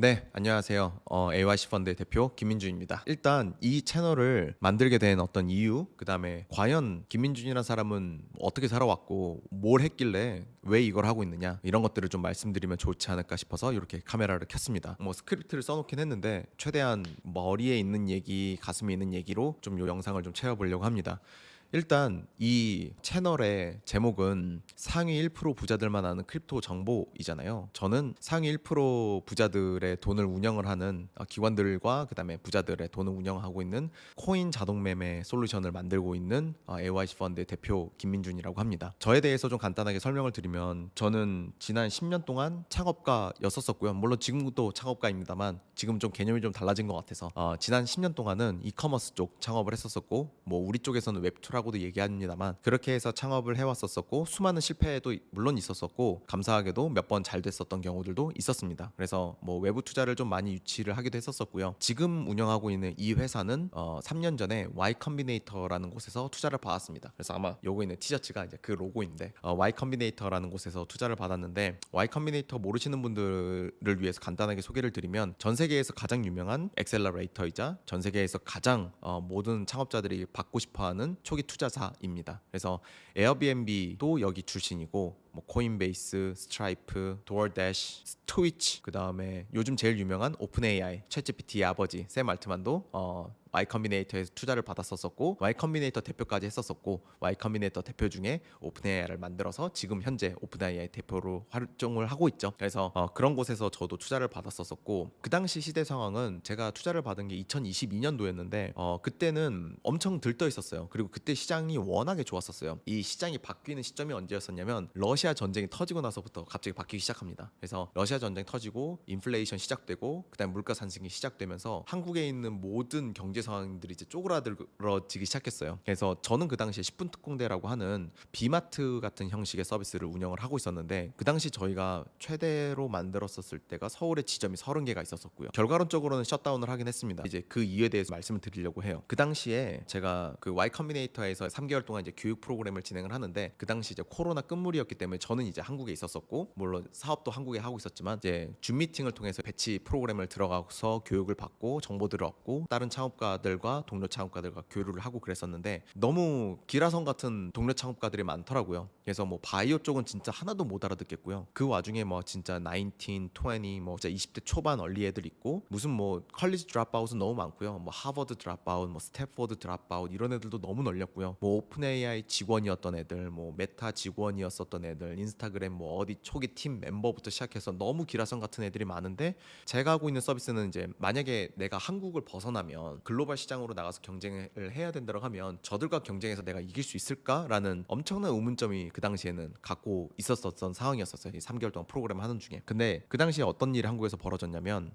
네, 안녕하세요. AYC 펀드의 대표 김민준입니다. 일단 이 채널을 만들게 된 어떤 이유, 그다음에 과연 김민준이라는 사람은 어떻게 살아왔고 뭘 했길래 왜 이걸 하고 있느냐 이런 것들을 좀 말씀드리면 좋지 않을까 싶어서 이렇게 카메라를 켰습니다. 뭐 스크립트를 써놓긴 했는데 최대한 머리에 있는 얘기, 가슴에 있는 얘기로 좀 이 영상을 좀 채워보려고 합니다. 일단 이 채널의 제목은 상위 1% 부자들만 아는 크립토 정보이잖아요. 저는 상위 1% 부자들의 돈을 운영을 하는 기관들과 그다음에 부자들의 돈을 운영하고 있는 코인 자동 매매 솔루션을 만들고 있는 AYC 펀드의 대표 김민준이라고 합니다. 저에 대해서 좀 간단하게 설명을 드리면 저는 지난 10년 동안 창업가였었고요. 물론 지금도 창업가입니다만 지금 좀 개념이 좀 달라진 것 같아서 지난 10년 동안은 이커머스 쪽 창업을 했었었고 뭐 우리 쪽에서는 웹2라고도 얘기합니다만 그렇게 해서 창업을 해왔었었고 수많은 실패도 물론 있었었고 감사하게도 몇 번 잘 됐었던 경우들도 있었습니다. 그래서 뭐 외부 투자를 좀 많이 유치를 하기도 했었었고요. 지금 운영하고 있는 이 회사는 3년 전에 Y 컴비네이터라는 곳에서 투자를 받았습니다. 그래서 아마 요거 있는 티셔츠가 이제 그 로고인데 Y 컴비네이터라는 곳에서 투자를 받았는데 Y 컴비네이터 모르시는 분들을 위해서 간단하게 소개를 드리면 전 세계에서 가장 유명한 엑셀러레이터이자 전 세계에서 가장 모든 창업자들이 받고 싶어하는 초기 투자사입니다. 그래서 에어비앤비도 여기 출신이고 뭐 코인베이스, 스트라이프, 도어대시, 트위치, 그 다음에 요즘 제일 유명한 오픈 AI, 챗GPT의 아버지 샘 알트만도 Y 컴비네이터에서 투자를 받았었고 Y 컴비네이터 대표까지 했었었고 Y 컴비네이터 대표 중에 오픈 AI를 만들어서 지금 현재 오픈 AI 대표로 활동을 하고 있죠. 그래서 그런 곳에서 저도 투자를 받았었고 그 당시 시대 상황은 제가 투자를 받은 게 2022년도였는데 그때는 엄청 들떠 있었어요. 그리고 그때 시장이 워낙에 좋았었어요. 이 시장이 바뀌는 시점이 언제였었냐면 러시아 전쟁이 터지고 나서부터 갑자기 바뀌기 시작합니다. 그래서 러시아 전쟁 터지고 인플레이션 시작되고 그다음 물가 상승이 시작되면서 한국에 있는 모든 경제 상황들이 이제 쪼그라들어지기 시작했어요. 그래서 저는 그 당시에 10분 특공대라고 하는 비마트 같은 형식의 서비스를 운영을 하고 있었는데 그 당시 저희가 최대로 만들었었을 때가 서울에 지점이 30개가 있었었고요. 결과론적으로는 셧다운을 하긴 했습니다. 이제 그 이유에 대해서 말씀을 드리려고 해요. 그 당시에 제가 그 Y 컴비네이터에서 3개월 동안 이제 교육 프로그램을 진행을 하는데 그 당시 이제 코로나 끝물이었기 때문에 저는 이제 한국에 있었었고 물론 사업도 한국에 하고 있었지만 이제 줌 미팅을 통해서 배치 프로그램을 들어가서 교육을 받고 정보들을 얻고 다른 창업가들과 동료 창업가들과 교류를 하고 그랬었는데 너무 기라성 같은 동료 창업가들이 많더라고요. 그래서 뭐 바이오 쪽은 진짜 하나도 못 알아듣겠고요. 그 와중에 뭐 진짜 19, 20, 뭐 진짜 20대 초반 얼리 애들 있고 무슨 뭐 컬리지 드랍아웃은 너무 많고요. 뭐 하버드 드랍아웃, 뭐 스탠포드 드랍아웃 이런 애들도 너무 널렸고요. 뭐 오픈 AI 직원이었던 애들, 뭐 메타 직원이었었던 애들, 인스타그램 뭐 어디 초기 팀 멤버부터 시작해서 너무 기라성 같은 애들이 많은데 제가 하고 있는 서비스는 이제 만약에 내가 한국을 벗어나면 글로벌 시장으로 나가서 경쟁을 해야 된다고 하면 저들과 경쟁해서 내가 이길 수 있을까라는 엄청난 의문점이 그 당시에는 갖고 있었던 상황이었었어요. 이 3개월 동안 프로그램 하는 중에. 근데 그 당시에 어떤 일이 한국에서 벌어졌냐면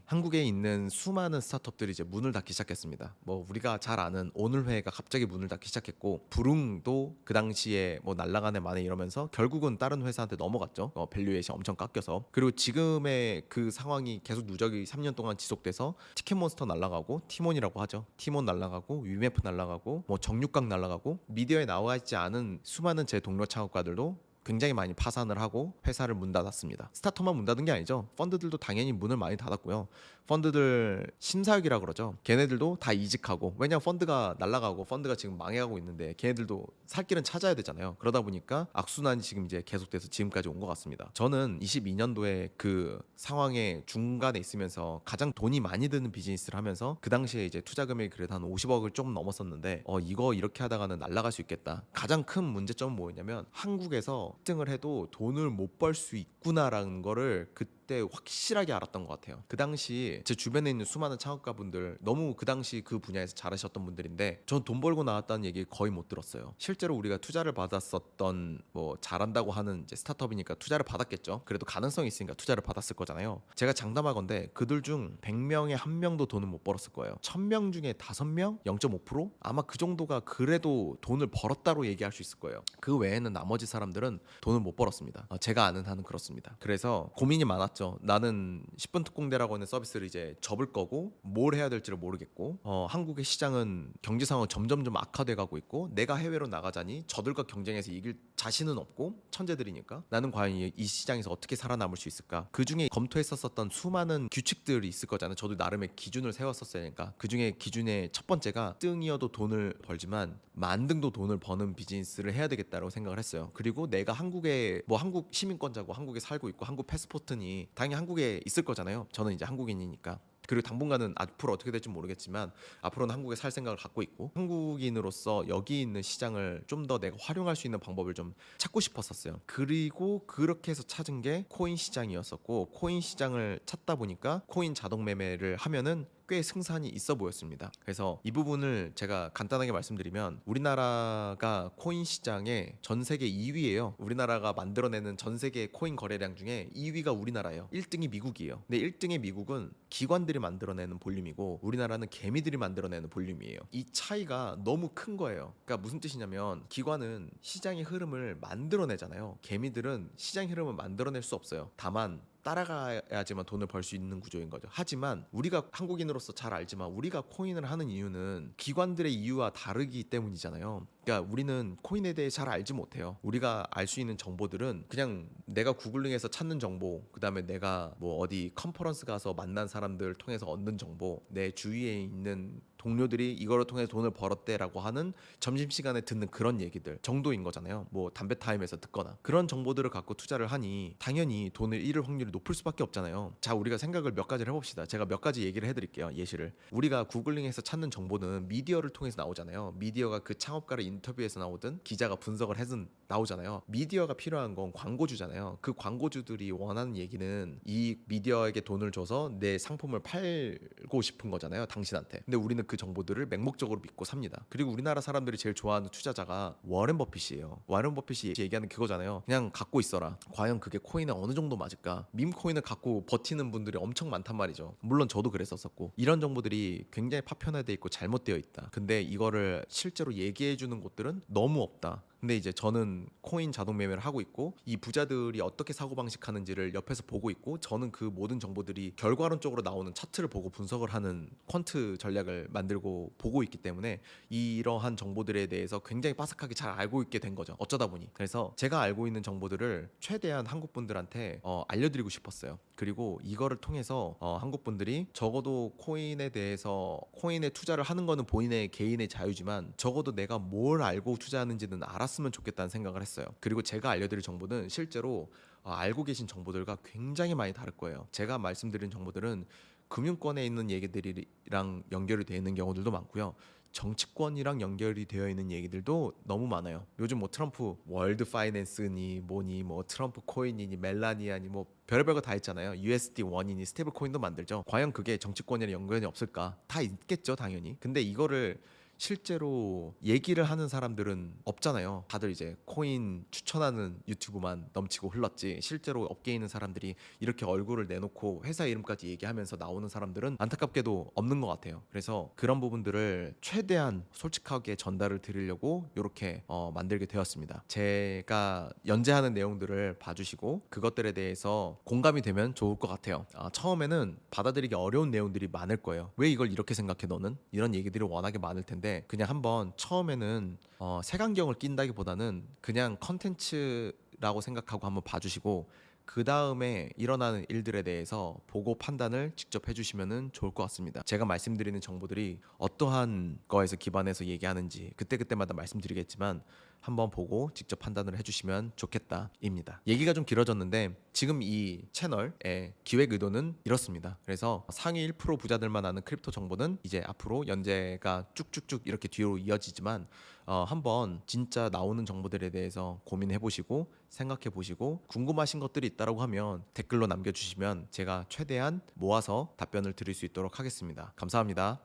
한국에 있는 수많은 스타트업들이 이제 문을 닫기 시작했습니다. 뭐 우리가 잘 아는 오늘회가 갑자기 문을 닫기 시작했고 부릉도 그 당시에 뭐 날라가네 마네 이러면서 결국은 다른 회사한테 넘어갔죠. 밸류에이션 엄청 깎여서. 그리고 지금의 그 상황이 계속 누적이 3년 동안 지속돼서 티켓몬스터 날라가고 티몬이라고 하죠. 티몬 날라가고 위메프 날라가고 뭐 정육각 날라가고 미디어에 나와 있지 않은 수많은 제 동료 창업가들도 굉장히 많이 파산을 하고 회사를 문 닫았습니다. 스타트업만 문 닫은 게 아니죠. 펀드들도 당연히 문을 많이 닫았고요. 펀드들 심사역이라 그러죠. 걔네들도 다 이직하고 왜냐면 펀드가 날아가고 펀드가 지금 망해가고 있는데 걔네들도 살 길은 찾아야 되잖아요. 그러다 보니까 악순환이 지금 이제 계속돼서 지금까지 온 것 같습니다. 저는 22년도에 그 상황의 중간에 있으면서 가장 돈이 많이 드는 비즈니스를 하면서 그 당시에 이제 투자 금액이 그래도 한 50억을 조금 넘었었는데 이거 이렇게 하다가는 날아갈 수 있겠다. 가장 큰 문제점은 뭐였냐면 한국에서 특등을 해도 돈을 못 벌 수 있구나라는 거를 그때 확실하게 알았던 것 같아요. 그 당시 제 주변에 있는 수많은 창업가분들 너무 그 당시 그 분야에서 잘하셨던 분들인데 전 돈 벌고 나왔다는 얘기 거의 못 들었어요. 실제로 우리가 투자를 받았었던 뭐 잘한다고 하는 이제 스타트업이니까 투자를 받았겠죠. 그래도 가능성이 있으니까 투자를 받았을 거잖아요. 제가 장담하건대 그들 중 100명에 한 명도 돈을 못 벌었을 거예요. 1000명 중에 5명? 0.5%? 아마 그 정도가 그래도 돈을 벌었다로 얘기할 수 있을 거예요. 그 외에는 나머지 사람들은 돈을 못 벌었습니다. 제가 아는 한은 그렇습니다. 그래서 고민이 많았던 맞죠. 나는 10분 특공대라고 하는 서비스를 이제 접을 거고 뭘 해야 될지를 모르겠고 한국의 시장은 경제 상황 점점점 악화돼 가고 있고 내가 해외로 나가자니 저들과 경쟁해서 이길 자신은 없고 천재들이니까 나는 과연 이 시장에서 어떻게 살아남을 수 있을까? 그중에 검토했었던 수많은 규칙들이 있을 거잖아요. 저도 나름의 기준을 세웠었으니까 그중에 기준의 첫 번째가 등이어도 돈을 벌지만 만등도 돈을 버는 비즈니스를 해야 되겠다라고 생각을 했어요. 그리고 내가 한국에 뭐 한국 시민권자고 한국에 살고 있고 한국 패스포트니 당연히 한국에 있을 거잖아요. 저는 이제 한국인이니까. 그리고 당분간은 앞으로 어떻게 될지 모르겠지만 앞으로는 한국에 살 생각을 갖고 있고 한국인으로서 여기 있는 시장을 좀 더 내가 활용할 수 있는 방법을 좀 찾고 싶었었어요. 그리고 그렇게 해서 찾은 게 코인 시장이었었고 코인 시장을 찾다 보니까 코인 자동 매매를 하면은 꽤 승산이 있어 보였습니다. 그래서 이 부분을 제가 간단하게 말씀드리면 우리나라가 코인 시장의 전 세계 2위예요. 우리나라가 만들어내는 전 세계 코인 거래량 중에 2위가 우리나라예요. 1등이 미국이에요. 근데 1등의 미국은 기관들이 만들어내는 볼륨이고 우리나라는 개미들이 만들어내는 볼륨이에요. 이 차이가 너무 큰 거예요. 그러니까 무슨 뜻이냐면 기관은 시장의 흐름을 만들어내잖아요. 개미들은 시장 흐름을 만들어낼 수 없어요. 다만 따라가야지만 돈을 벌 수 있는 구조인 거죠. 하지만 우리가 한국인으로서 잘 알지만 우리가 코인을 하는 이유는 기관들의 이유와 다르기 때문이잖아요. 그러니까 우리는 코인에 대해 잘 알지 못해요. 우리가 알 수 있는 정보들은 그냥 내가 구글링해서 찾는 정보, 그다음에 내가 뭐 어디 컨퍼런스 가서 만난 사람들 통해서 얻는 정보, 내 주위에 있는 동료들이 이거를 통해서 돈을 벌었대라고 하는 점심시간에 듣는 그런 얘기들 정도인 거잖아요. 뭐 담배 타임에서 듣거나 그런 정보들을 갖고 투자를 하니 당연히 돈을 잃을 확률이 높을 수밖에 없잖아요. 자, 우리가 생각을 몇 가지를 해봅시다. 제가 몇 가지 얘기를 해드릴게요. 예시를. 우리가 구글링해서 찾는 정보는 미디어를 통해서 나오잖아요. 미디어가 그 창업가를 인터뷰에서 나오든 기자가 분석을 해서 나오잖아요. 미디어가 필요한 건 광고주잖아요. 그 광고주들이 원하는 얘기는 이 미디어에게 돈을 줘서 내 상품을 팔고 싶은 거잖아요. 당신한테. 근데 우리는 그 정보들을 맹목적으로 믿고 삽니다. 그리고 우리나라 사람들이 제일 좋아하는 투자자가 워렌 버핏이에요. 워렌 버핏이 얘기하는 그거잖아요. 그냥 갖고 있어라. 과연 그게 코인에 어느 정도 맞을까? 밈 코인을 갖고 버티는 분들이 엄청 많단 말이죠. 물론 저도 그랬었고 이런 정보들이 굉장히 파편화되어 있고 잘못되어 있다. 근데 이거를 실제로 얘기해 주는 곳들은 너무 없다. 근데 이제 저는 코인 자동 매매를 하고 있고 이 부자들이 어떻게 사고방식 하는지를 옆에서 보고 있고 저는 그 모든 정보들이 결과론적으로 나오는 차트를 보고 분석을 하는 퀀트 전략을 만들고 보고 있기 때문에 이러한 정보들에 대해서 굉장히 빠삭하게 잘 알고 있게 된 거죠. 어쩌다 보니. 그래서 제가 알고 있는 정보들을 최대한 한국 분들한테 알려드리고 싶었어요. 그리고 이거를 통해서 한국 분들이 적어도 코인에 대해서 코인에 투자를 하는 거는 본인의 개인의 자유지만 적어도 내가 뭘 알고 투자하는지는 알았으면 좋겠다는 생각을 했어요. 그리고 제가 알려드릴 정보는 실제로 알고 계신 정보들과 굉장히 많이 다를 거예요. 제가 말씀드린 정보들은 금융권에 있는 얘기들이랑 연결이 되어 있는 경우들도 많고요. 정치권이랑 연결이 되어 있는 얘기들도 너무 많아요. 요즘 뭐 트럼프 월드 파이낸스니 뭐니 뭐 트럼프 코인이니 멜라니아니 뭐 별의별 거 다 있잖아요. USD 원이니 스테이블 코인도 만들죠. 과연 그게 정치권이랑 연관이 없을까? 다 있겠죠, 당연히. 근데 이거를 실제로 얘기를 하는 사람들은 없잖아요. 다들 이제 코인 추천하는 유튜브만 넘치고 흘렀지 실제로 업계에 있는 사람들이 이렇게 얼굴을 내놓고 회사 이름까지 얘기하면서 나오는 사람들은 안타깝게도 없는 것 같아요. 그래서 그런 부분들을 최대한 솔직하게 전달을 드리려고 이렇게 만들게 되었습니다. 제가 연재하는 내용들을 봐주시고 그것들에 대해서 공감이 되면 좋을 것 같아요. 처음에는 받아들이기 어려운 내용들이 많을 거예요. 왜 이걸 이렇게 생각해 너는? 이런 얘기들이 워낙에 많을 텐데 그냥 한번 처음에는 색안경을 낀다기보다는 그냥 컨텐츠라고 생각하고 한번 봐주시고 그 다음에 일어나는 일들에 대해서 보고 판단을 직접 해주시면 좋을 것 같습니다. 제가 말씀드리는 정보들이 어떠한 거에서 기반해서 얘기하는지 그때그때마다 말씀드리겠지만 한번 보고 직접 판단을 해주시면 좋겠다입니다. 얘기가 좀 길어졌는데 지금 이 채널의 기획 의도는 이렇습니다. 그래서 상위 1% 부자들만 아는 크립토 정보는 이제 앞으로 연재가 쭉쭉쭉 이렇게 뒤로 이어지지만 한번 진짜 나오는 정보들에 대해서 고민해 보시고 생각해 보시고 궁금하신 것들이 있다고 하면 댓글로 남겨주시면 제가 최대한 모아서 답변을 드릴 수 있도록 하겠습니다. 감사합니다.